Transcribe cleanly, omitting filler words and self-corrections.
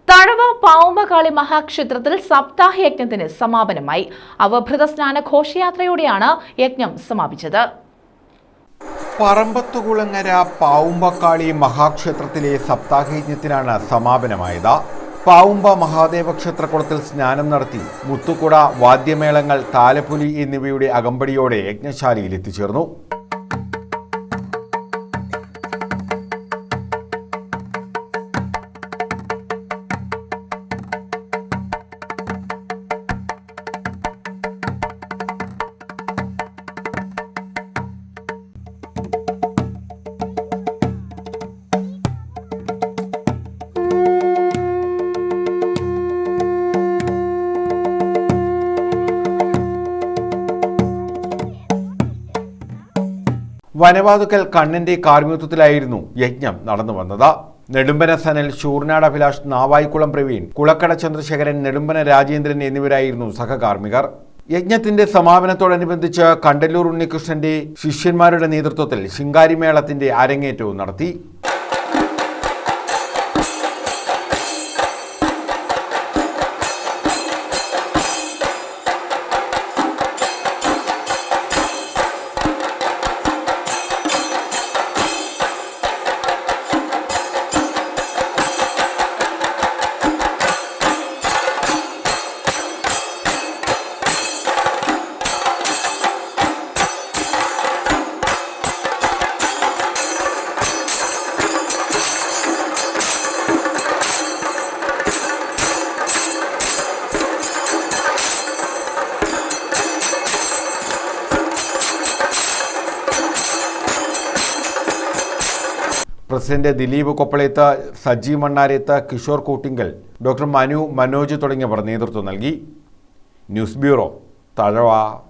തഴവ പാവുമ്പകാളി മഹാക്ഷേത്രത്തിൽ സപ്താഹയജ്ഞത്തിന് സമാപനമായി. അവഭൃത സ്നാന ഘോഷയാത്രയോടെയാണ് യജ്ഞം സമാപിച്ചത്. പറമ്പത്തുകുളങ്ങര പാവുമ്പക്കാളി മഹാക്ഷേത്രത്തിലെ സപ്താഹയജ്ഞത്തിനാണ് സമാപനമായത്. പാവുമ്പ മഹാദേവ ക്ഷേത്രകുളത്തിൽ സ്നാനം നടത്തി മുത്തുകുട, വാദ്യമേളങ്ങൾ, താലപ്പൊലി എന്നിവയുടെ അകമ്പടിയോടെ യജ്ഞശാലയിൽ എത്തിച്ചേർന്നു. വനവാതുക്കൽ കണ്ണന്റെ കാർമ്മികത്വത്തിലായിരുന്നു യജ്ഞം നടന്നു വന്നത്. നെടുമ്പന സനൽ, ശൂർനാട് അഭിലാഷ്, നാവായിക്കുളം പ്രവീൺ, കുളക്കട ചന്ദ്രശേഖരൻ, നെടുമ്പന രാജേന്ദ്രൻ എന്നിവരായിരുന്നു സഹകാർമ്മികർ. യജ്ഞത്തിന്റെ സമാപനത്തോടനുബന്ധിച്ച് കണ്ടല്ലൂർ ഉണ്ണികൃഷ്ണന്റെ ശിഷ്യന്മാരുടെ നേതൃത്വത്തിൽ ശിങ്കാരിമേളത്തിന്റെ അരങ്ങേറ്റവും നടത്തി. പ്രസിഡന്റ് ദിലീപ് കൊപ്പളയത്ത്, സജി മണ്ണാരത്ത്, കിഷോർ കൂട്ടിങ്കൽ, ഡോക്ടർ മനോജ് തുടങ്ങിയവർ നേതൃത്വം നൽകി. News bureau, Thazhava.